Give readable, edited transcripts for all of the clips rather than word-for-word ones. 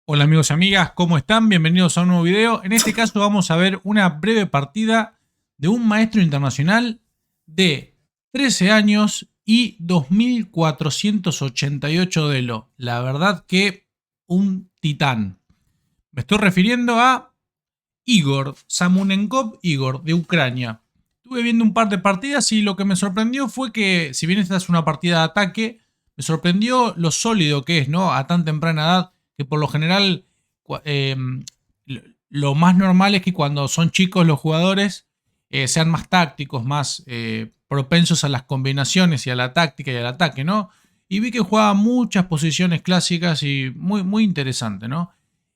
Hola amigos y amigas, ¿cómo están? Bienvenidos a un nuevo video. En este caso vamos a ver una breve partida de un maestro internacional de 13 años y 2488 de elo. La verdad que un titán. Me estoy refiriendo a Igor, Samunenkov Igor, de Ucrania. Estuve viendo un par de partidas y lo que me sorprendió fue que, si bien esta es una partida de ataque, me sorprendió lo sólido que es, ¿no? A tan temprana edad, que por lo general eh, lo más normal es que cuando son chicos los jugadores sean más tácticos, más propensos a las combinaciones y a la táctica y al ataque, ¿no? Y vi que jugaba muchas posiciones clásicas y muy interesante, ¿no?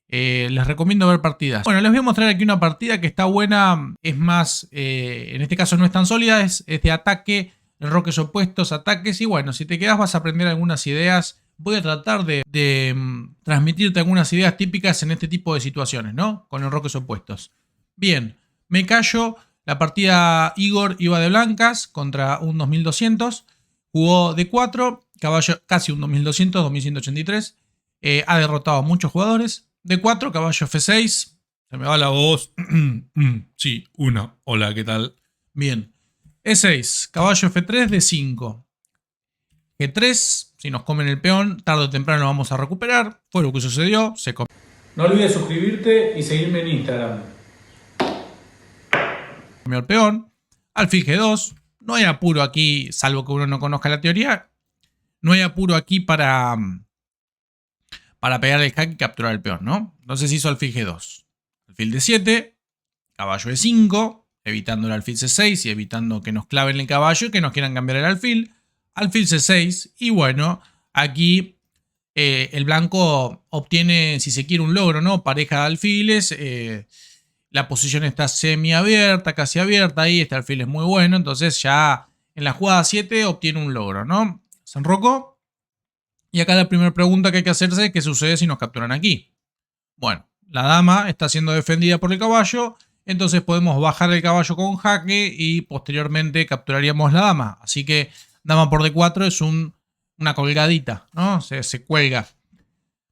Les recomiendo ver partidas. Bueno, les voy a mostrar aquí una partida que está buena. Es más, en este caso no es tan sólida, es de ataque, enroques opuestos, ataques. Y bueno, si te quedas vas a aprender algunas ideas. Voy a tratar de transmitirte algunas ideas típicas en este tipo de situaciones, ¿no? Con enroques opuestos. Bien, me callo. La partida Igor iba de blancas contra un 2200. Jugó de 4, caballo casi un 2200, 2183. Ha derrotado a muchos jugadores. D4, caballo F6. Se me va la voz. Sí, una. Hola, ¿qué tal? Bien. E6, caballo F3, D5. G3, si nos comen el peón, tarde o temprano lo vamos a recuperar. Fue lo que sucedió. No olvides suscribirte y seguirme en Instagram. Comió el peón. Alfil G2. No hay apuro aquí, salvo que uno no conozca la teoría. No hay apuro aquí para pegar el jaque y capturar el peón, ¿no? Entonces hizo alfil G2. Alfil D7, caballo E5, evitando el alfil C6 y evitando que nos claven el caballo y que nos quieran cambiar el alfil. Alfil C6 y bueno, aquí el blanco obtiene, si se quiere, un logro, ¿no? Pareja de alfiles, la posición está semiabierta, casi abierta, ahí este alfil es muy bueno, entonces ya en la jugada 7 obtiene un logro, ¿no? Se enrocó. Y acá la primera pregunta que hay que hacerse es qué sucede si nos capturan aquí. Bueno, la dama está siendo defendida por el caballo, entonces podemos bajar el caballo con jaque y posteriormente capturaríamos la dama. Así que dama por D4 es una colgadita, ¿no? Se cuelga.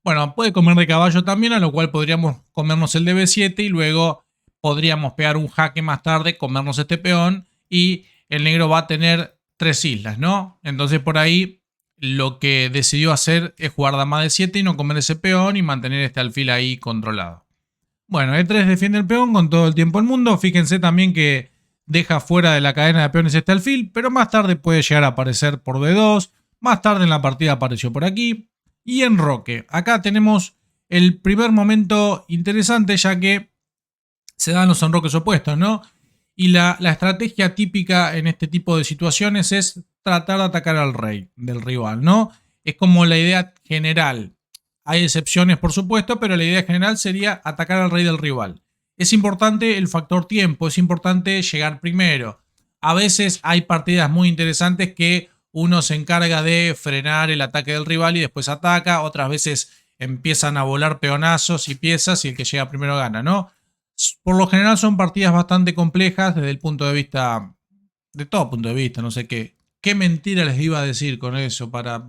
Bueno, puede comer de caballo también, a lo cual podríamos comernos el de B7 y luego podríamos pegar un jaque más tarde, comernos este peón y el negro va a tener 3 islas, ¿no? Entonces por ahí lo que decidió hacer es jugar dama de 7 y no comer ese peón y mantener este alfil ahí controlado. Bueno, E3 defiende el peón con todo el tiempo del mundo. Fíjense también que deja fuera de la cadena de peones este alfil, pero más tarde puede llegar a aparecer por D2. Más tarde en la partida apareció por aquí. Y enroque. Acá tenemos el primer momento interesante, ya que se dan los enroques opuestos, ¿no? Y la estrategia típica en este tipo de situaciones es tratar de atacar al rey del rival, ¿no? Es como la idea general. Hay excepciones, por supuesto, pero la idea general sería atacar al rey del rival. Es importante el factor tiempo, es importante llegar primero. A veces hay partidas muy interesantes que uno se encarga de frenar el ataque del rival y después ataca. Otras veces empiezan a volar peonazos y piezas y el que llega primero gana, ¿no? Por lo general son partidas bastante complejas desde el punto de vista, de todo punto de vista, no sé qué mentira les iba a decir con eso para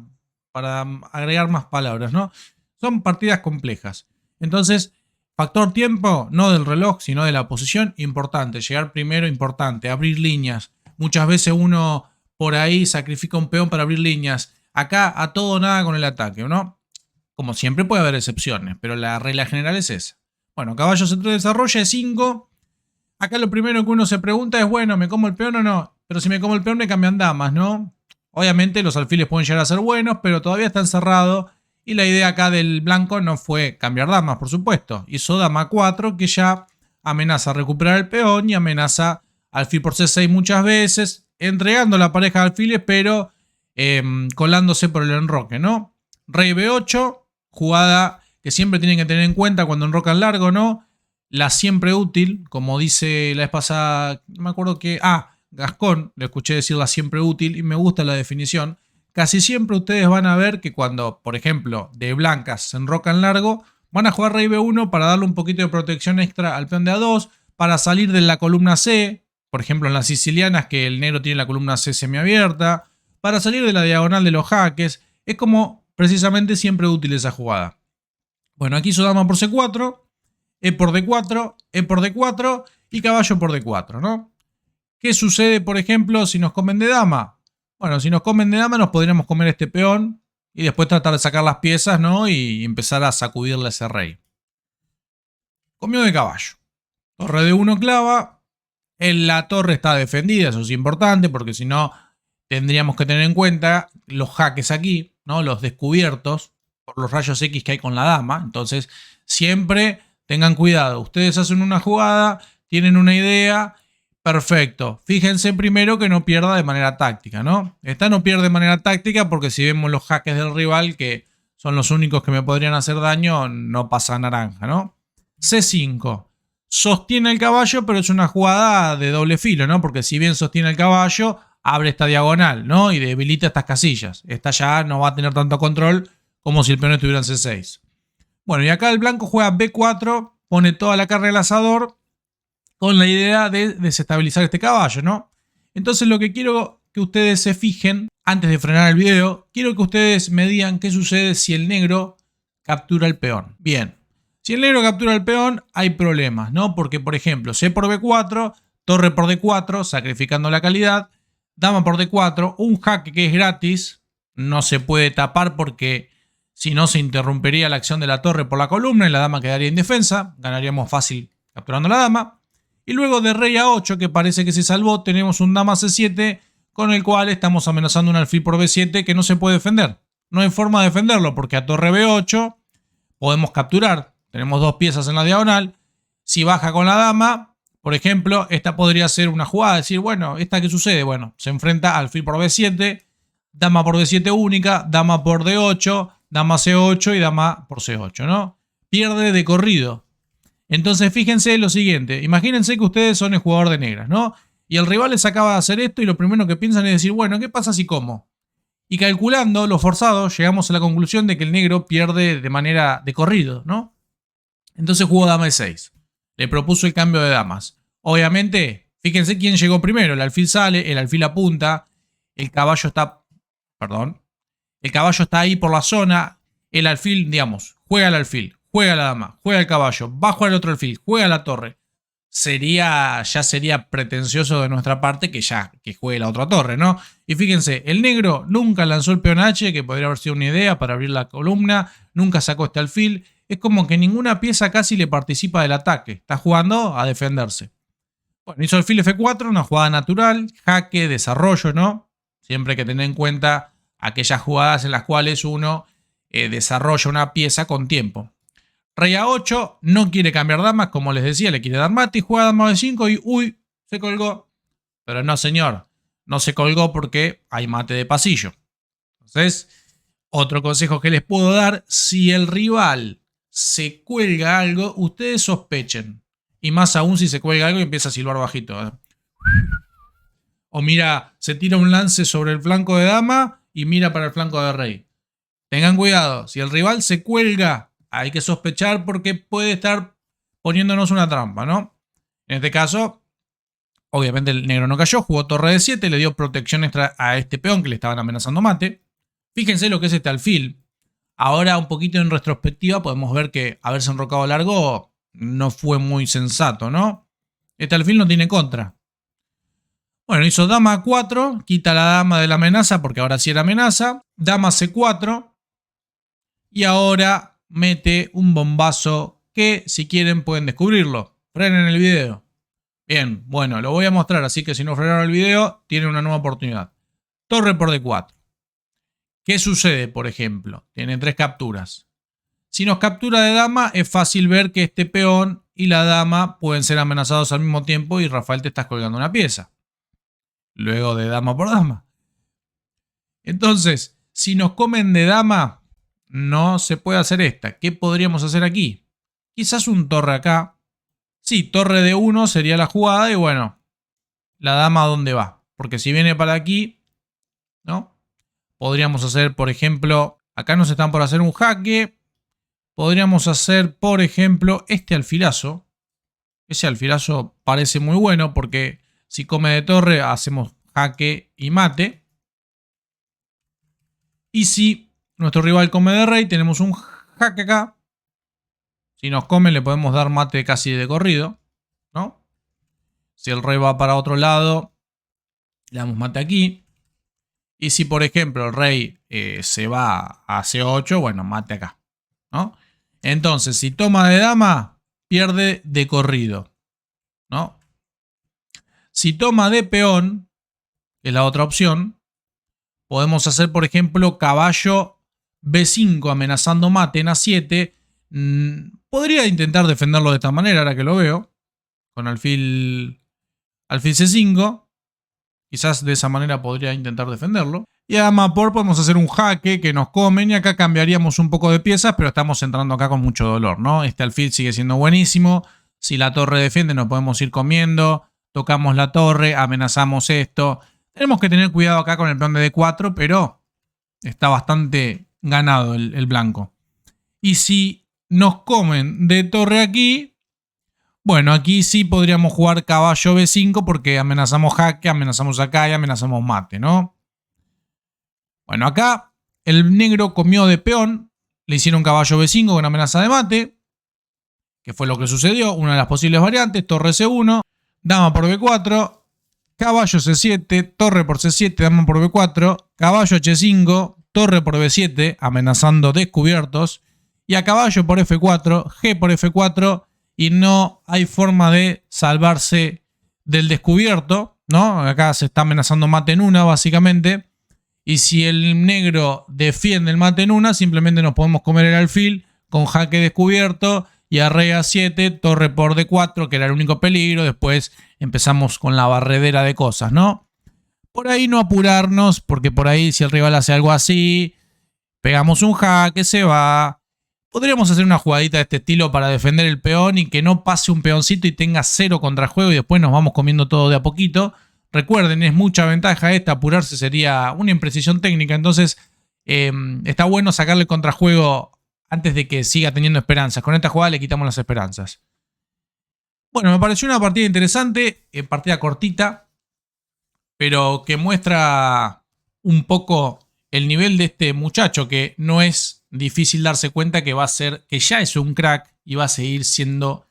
agregar más palabras, ¿no? Son partidas complejas. Entonces, factor tiempo, no del reloj, sino de la posición, importante. Llegar primero, importante. Abrir líneas. Muchas veces uno por ahí sacrifica un peón para abrir líneas. Acá a todo o nada con el ataque, ¿no? Como siempre puede haber excepciones, pero la regla general es esa. Bueno, caballo C3 desarrolla E5. Acá lo primero que uno se pregunta es, bueno, ¿me como el peón o no? Pero si me como el peón me cambian damas, ¿no? Obviamente los alfiles pueden llegar a ser buenos, pero todavía está encerrado. Y la idea acá del blanco no fue cambiar damas, por supuesto. Hizo dama 4, que ya amenaza recuperar el peón y amenaza alfil por C6 muchas veces, entregando la pareja de alfiles, pero colándose por el enroque, ¿no? Rey B8, jugada que siempre tienen que tener en cuenta cuando enrocan largo, ¿no? La siempre útil, como dice la vez pasada, no me acuerdo que... Gascón, le escuché decir la siempre útil y me gusta la definición. Casi siempre ustedes van a ver que cuando, por ejemplo, de blancas se enrocan largo, van a jugar rey B1 para darle un poquito de protección extra al peón de A2, para salir de la columna C, por ejemplo en las sicilianas que el negro tiene la columna C semiabierta, para salir de la diagonal de los jaques. Es como precisamente siempre útil esa jugada. Bueno, aquí hizo dama por C4, E por D4, E por D4 y caballo por D4, ¿no? ¿Qué sucede, por ejemplo, si nos comen de dama? Bueno, si nos comen de dama nos podríamos comer este peón y después tratar de sacar las piezas, ¿no? Y empezar a sacudirle a ese rey. Comió de caballo. Torre de 1 clava. La torre está defendida, eso es importante, porque si no tendríamos que tener en cuenta los jaques aquí, ¿no? Los descubiertos por los rayos X que hay con la dama. Entonces, siempre tengan cuidado. Ustedes hacen una jugada, tienen una idea, perfecto. Fíjense primero que no pierda de manera táctica, ¿no? Esta no pierde de manera táctica porque si vemos los jaques del rival, que son los únicos que me podrían hacer daño, no pasa naranja, ¿no? C5. Sostiene el caballo, pero es una jugada de doble filo, ¿no? Porque si bien sostiene el caballo, abre esta diagonal, ¿no? Y debilita estas casillas. Esta ya no va a tener tanto control como si el peón estuviera en C6. Bueno, y acá el blanco juega B4, pone toda la carne al asador con la idea de desestabilizar este caballo, ¿no? Entonces lo que quiero que ustedes se fijen, antes de frenar el video, quiero que ustedes me digan qué sucede si el negro captura el peón. Bien. Si el negro captura el peón, hay problemas, ¿no? Porque, por ejemplo, C por B4, torre por D4, sacrificando la calidad, dama por D4, un jaque que es gratis, no se puede tapar porque si no se interrumpería la acción de la torre por la columna y la dama quedaría indefensa, ganaríamos fácil capturando la dama. Y luego de rey a 8, que parece que se salvó, tenemos un dama C7 con el cual estamos amenazando un alfil por B7 que no se puede defender. No hay forma de defenderlo porque a torre B8 podemos capturar. Tenemos dos piezas en la diagonal. Si baja con la dama, por ejemplo, esta podría ser una jugada. Decir, bueno, ¿esta qué sucede? Bueno, se enfrenta alfil por B7, dama por D7 única, dama por D8, dama C8 y dama por C8, ¿no? Pierde de corrido. Entonces fíjense lo siguiente. Imagínense que ustedes son el jugador de negras, ¿no? Y el rival les acaba de hacer esto y lo primero que piensan es decir, bueno, ¿qué pasa si como? Y calculando lo forzado, llegamos a la conclusión de que el negro pierde de manera de corrido, ¿no? Entonces jugó dama E6. Le propuso el cambio de damas. Obviamente, fíjense quién llegó primero. El alfil sale, el alfil apunta, el caballo está... Perdón. El caballo está ahí por la zona. El alfil, digamos, juega el alfil, juega la dama, juega el caballo, va a jugar el otro alfil, juega la torre. Ya sería pretencioso de nuestra parte que juegue la otra torre, ¿no? Y fíjense, el negro nunca lanzó el peón H, que podría haber sido una idea para abrir la columna, nunca sacó este alfil. Es como que ninguna pieza casi le participa del ataque. Está jugando a defenderse. Bueno, hizo alfil F4, una jugada natural, jaque, desarrollo, ¿no? Siempre hay que tener en cuenta aquellas jugadas en las cuales uno desarrolla una pieza con tiempo. Rey A8, no quiere cambiar damas, como les decía, le quiere dar mate y juega dama B5 y uy, se colgó. Pero no, señor, no se colgó porque hay mate de pasillo. Entonces, otro consejo que les puedo dar, si el rival se cuelga algo, ustedes sospechen. Y más aún si se cuelga algo y empieza a silbar bajito. O mira, se tira un lance sobre el flanco de dama y mira para el flanco de rey. Tengan cuidado, si el rival se cuelga, hay que sospechar porque puede estar poniéndonos una trampa, ¿no? En este caso, obviamente el negro no cayó, jugó torre de 7, le dio protección extra a este peón que le estaban amenazando mate. Fíjense lo que es este alfil. Ahora, un poquito en retrospectiva, podemos ver que haberse enrocado largo no fue muy sensato, ¿no? Este alfil no tiene contra. Bueno, hizo dama A4, quita la dama de la amenaza porque ahora sí era amenaza. Dama C4. Y ahora mete un bombazo que, si quieren, pueden descubrirlo. Frenen el video. Bien, bueno, lo voy a mostrar, así que si no frenaron el video, tienen una nueva oportunidad. Torre por D4. ¿Qué sucede, por ejemplo? Tiene 3 capturas. Si nos captura de dama, es fácil ver que este peón y la dama pueden ser amenazados al mismo tiempo y Rafael te estás colgando una pieza. Luego de dama por dama. Entonces, si nos comen de dama, no se puede hacer esta. ¿Qué podríamos hacer aquí? Quizás un torre acá. Sí, torre de 1 sería la jugada y bueno, la dama a dónde va. Porque si viene para aquí, ¿no? Podríamos hacer, por ejemplo, acá nos están por hacer un jaque. Podríamos hacer, por ejemplo, este alfilazo. Ese alfilazo parece muy bueno porque si come de torre hacemos jaque y mate. Y si nuestro rival come de rey, tenemos un jaque acá Si nos comen le podemos dar mate casi de corrido, ¿no? Si el rey va para otro lado, le damos mate aquí. Y si por ejemplo el rey se va a C8, bueno, mate acá, ¿no? Entonces, si toma de dama, pierde de corrido, ¿no? Si toma de peón, que es la otra opción, podemos hacer, por ejemplo, caballo B5 amenazando mate en A7. Podría intentar defenderlo de esta manera, ahora que lo veo, con alfil C5. Quizás de esa manera podría intentar defenderlo. Y a dama por podemos hacer un jaque que nos comen y acá cambiaríamos un poco de piezas, pero estamos entrando acá con mucho dolor, ¿no? Este alfil sigue siendo buenísimo. Si la torre defiende nos podemos ir comiendo. Tocamos la torre, amenazamos esto. Tenemos que tener cuidado acá con el peón de D4, pero está bastante ganado el blanco. Y si nos comen de torre aquí, bueno, aquí sí podríamos jugar caballo B5 porque amenazamos jaque, amenazamos acá y amenazamos mate, ¿no? Bueno, acá el negro comió de peón, le hicieron caballo B5 con amenaza de mate, que fue lo que sucedió, una de las posibles variantes, torre C1, dama por B4, caballo C7, torre por C7, dama por B4, caballo H5, torre por B7, amenazando descubiertos, y a caballo por F4, G por F4, y no hay forma de salvarse del descubierto, ¿no? Acá se está amenazando mate en una, básicamente. Y si el negro defiende el mate en una, simplemente nos podemos comer el alfil con jaque descubierto y a rey A7, torre por D4, que era el único peligro. Después empezamos con la barredera de cosas, ¿no? Por ahí no apurarnos, porque por ahí si el rival hace algo así, pegamos un jaque, se va. Podríamos hacer una jugadita de este estilo para defender el peón y que no pase un peoncito y tenga 0 contrajuego y después nos vamos comiendo todo de a poquito. Recuerden, es mucha ventaja esta, apurarse sería una imprecisión técnica, entonces está bueno sacarle contrajuego antes de que siga teniendo esperanzas. Con esta jugada le quitamos las esperanzas. Bueno, me pareció una partida interesante, partida cortita, pero que muestra un poco el nivel de este muchacho, que no es difícil darse cuenta que va a ser, que ya es un crack y va a seguir siendo,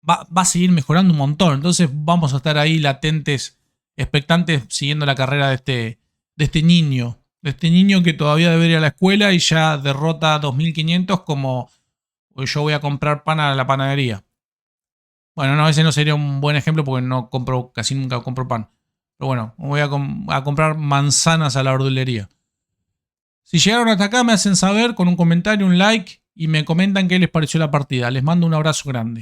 va a seguir mejorando un montón. Entonces vamos a estar ahí latentes, expectantes, siguiendo la carrera de este niño que todavía debe ir a la escuela y ya derrota a 2500 como yo voy a comprar pan a la panadería. Bueno, no, ese no sería un buen ejemplo porque no compro, casi nunca compro pan. Pero bueno, voy a comprar manzanas a la verdulería. Si llegaron hasta acá me hacen saber con un comentario, un like y me comentan qué les pareció la partida. Les mando un abrazo grande.